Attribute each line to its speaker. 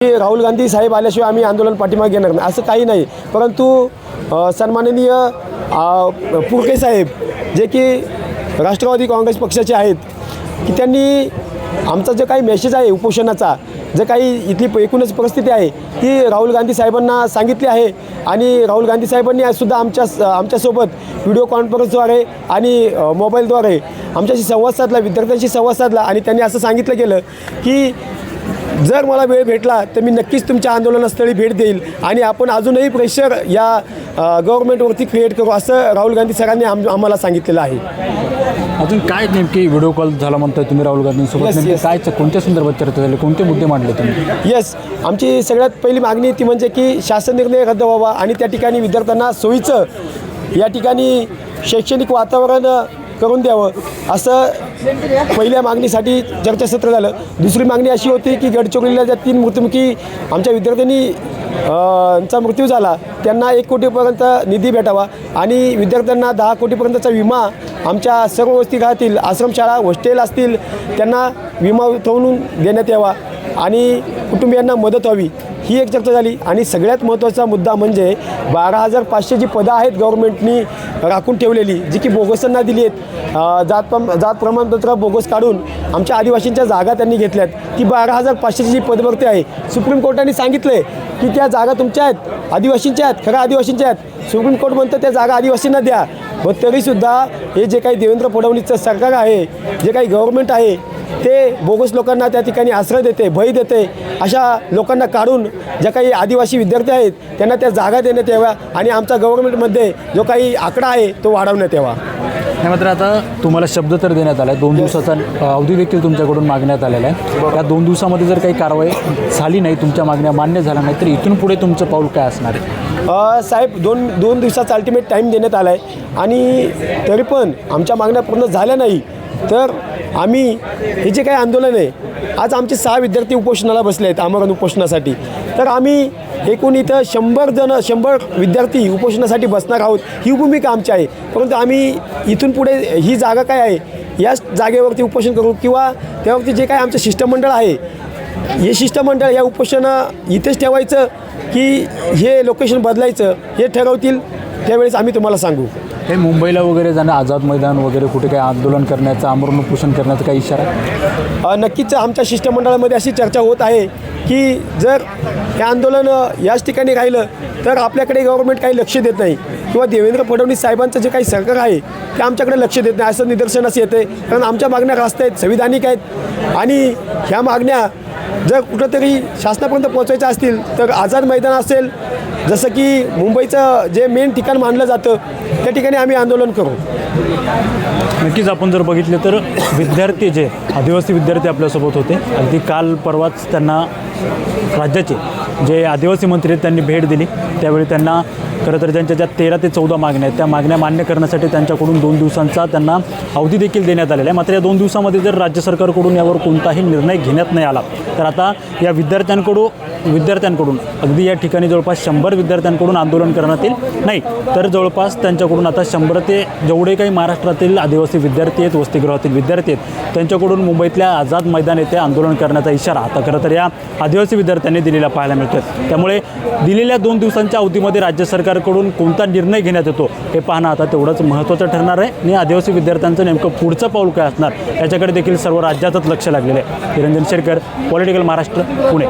Speaker 1: राहुल गांधी साहेब आल्याशिवाय आम्ही आंदोलन पाठीमागे घेणार नाही असं काही नाही, परंतु सन्माननीय पुरके साहेब जे की राष्ट्रवादी काँग्रेस पक्षाचे आहेत की त्यांनी आमचा जो काही मेसेज आहे उपोषणाचा, जे काही इथली एकूणच परिस्थिती आहे ती राहुल गांधी साहेबांना सांगितली आहे आणि राहुल गांधी साहेबांनी सुद्धा आमच्यासोबत व्हिडिओ कॉन्फरन्सद्वारे आणि मोबाईलद्वारे आमच्याशी संवाद साधला, विद्यार्थ्यांशी संवाद साधला आणि त्यांनी असं सांगितलं गेलं की जर मला वेळ भेटला तर मी नक्कीच तुमच्या आंदोलनस्थळी भेट देईल आणि आपण अजूनही प्रेशर या गव्हर्नमेंटवरती क्रिएट करू असं राहुल गांधी सरांनी आम्हाला सांगितलेलं आहे.
Speaker 2: अजून काय नेमकी व्हिडिओ कॉल झाला म्हणताय तुम्ही राहुल गांधींसोबत? काय कोणत्या संदर्भात चर्चा झाली, कोणते मुद्दे मांडले तुम्ही?
Speaker 1: आमची सगळ्यात पहिली मागणी ती म्हणजे की शासन निर्णय रद्द व्हावा आणि त्या ठिकाणी विद्यार्थ्यांना सोयीचं या ठिकाणी शैक्षणिक वातावरण करून द्यावं असं पहिल्या मागणीसाठी चर्चासत्र झालं. दुसरी मागणी अशी होती की गडचिरोलीला ज्या 3 मृत्युमुखी आमच्या विद्यार्थ्यांनी चा मृत्यू झाला त्यांना 1 कोटीपर्यंत निधी भेटावा आणि विद्यार्थ्यांना 10 कोटीपर्यंतचा विमा आमच्या सर्व वसतिगृहातील आश्रमशाळा हॉस्टेल असतील त्यांना विमा उतरवून देण्यात यावा आणि कुटुंबियांना मदत व्हावी ही एक चर्चा झाली. आणि सगळ्यात महत्त्वाचा मुद्दा म्हणजे 12,500 जी पदं आहेत गव्हर्नमेंटनी राखून ठेवलेली जी की बोगसांना दिली आहेत, जात प्रमाणपत्र बोगस काढून आमच्या आदिवासींच्या जागा त्यांनी घेतल्यात. ती 12,500 जी पदभरती आहे सुप्रीम कोर्टाने सांगितलं आहे की त्या जागा तुमच्या आहेत, आदिवासींच्या आहेत, खऱ्या आदिवासींच्या आहेत. सुप्रीम कोर्ट म्हणतं त्या जागा आदिवासींना द्या, पण तरीसुद्धा हे जे काही देवेंद्र फडणवीसचं सरकार आहे, जे काही गव्हर्नमेंट आहे ते बोगस लोकांना त्या ठिकाणी आश्रय देते, भय देते. अशा लोकांना काढून ज्या काही आदिवासी विद्यार्थी आहेत त्यांना त्या जागा देण्यात याव्या आणि आमचा गव्हर्नमेंटमध्ये जो काही आकडा आहे तो वाढवण्यात यावा.
Speaker 2: नाही मात्र आता तुम्हाला शब्द तर देण्यात आला आहे, 2 दिवसाचा अवधी देखील तुमच्याकडून मागण्यात आलेला आहे. या 2 दिवसामध्ये जर काही कारवाई झाली नाही, तुमच्या मागण्या मान्य झाल्या नाही तर इथून पुढे तुमचं पाऊल काय असणार आहे?
Speaker 1: साहेब 2 दिवसाचा अल्टिमेट टाईम देण्यात आला आहे आणि तरी पण आमच्या मागण्या पूर्ण झाल्या नाही तर आम्ही हे जे काही आंदोलन आहे, आज आमचे 6 विद्यार्थी उपोषणाला बसले आहेत आमरण उपोषणासाठी, तर आम्ही एकूण इथं 100 विद्यार्थी उपोषणासाठी बसणार आहोत ही भूमिका आमची आहे. परंतु आम्ही इथून पुढे ही जागा काय आहे याच जागेवरती उपोषण करू किंवा त्यावरती जे काही आमचं शिष्टमंडळ आहे हे शिष्टमंडळ या उपोषण इथेच ठेवायचं की हे लोकेशन बदलायचं हे ठरवतील त्यावेळेस आम्ही तुम्हाला सांगू.
Speaker 2: हे मुंबईला वगैरे जाणं, आझाद मैदान वगैरे कुठे काही आंदोलन करण्याचं, आमरण उपोषण करण्याचा काही इशारा?
Speaker 1: नक्कीच आमच्या शिष्टमंडळामध्ये अशी चर्चा होत आहे की जर हे आंदोलन याच ठिकाणी राहिलं तर आपल्याकडे गव्हर्नमेंट काही लक्ष देत नाही किंवा देवेंद्र फडणवीस साहेबांचं जे काही सरकार आहे ते आमच्याकडे लक्ष देत नाही असं निदर्शनास येते. कारण आमच्या मागण्या रास्त आहेत, संविधानिक आहेत आणि ह्या मागण्या जर कुठंतरी शासनापर्यंत पोहोचायच्या असतील तर आझाद मैदान असेल, जसं की मुंबईचं जे मेन ठिकाण मानलं जातं त्या ठिकाणी आम्ही आंदोलन करू.
Speaker 2: नक्कीच आपण जर बघितले तर विद्यार्थी जे आदिवासी विद्यार्थी आपल्यासोबत होते, अगदी काल परवाच त्यांना राज्याचे जे आदिवासी मंत्री आहेत त्यांनी भेट दिली. त्यावेळी त्यांना खरं तर त्यांच्या ज्या 13 ते 14 मागण्या आहेत त्या मागण्या मान्य करण्यासाठी त्यांच्याकडून 2 दिवसांचा त्यांना अवधी देखील देण्यात आलेला आहे. मात्र या 2 दिवसामध्ये जर राज्य सरकारकडून यावर कोणताही निर्णय घेण्यात नाही आला तर आता या विद्यार्थ्यांकडून अगदी या ठिकाणी जवळपास 100 विद्यार्थ्यांकडून आंदोलन करण्यात येईल. नाही तर जवळपास त्यांच्याकडून आता 100 ते जेवढे काही महाराष्ट्रातील आदिवासी विद्यार्थी आहेत, वसतिगृहातील विद्यार्थी आहेत त्यांच्याकडून मुंबईतल्या आझाद मैदान येथे आंदोलन करण्याचा इशारा आता खरं तर या आदिवासी विद्यार्थ्यांनी दिलेला पाहायला मिळतोय. त्यामुळे दिलेल्या 2 दिवसांच्या अवधीमध्ये राज्य सरकारकडून कोणता निर्णय घेण्यात येतो हे पाहणं आता तेवढंच महत्त्वाचं ठरणार आहे आणि आदिवासी विद्यार्थ्यांचं नेमकं पुढचं पाऊल काय असणार याच्याकडे देखील सर्व राज्यातच लक्ष लागलेलं आहे. निरंजन शेरकर, पॉलिटिकल महाराष्ट्र, पुणे.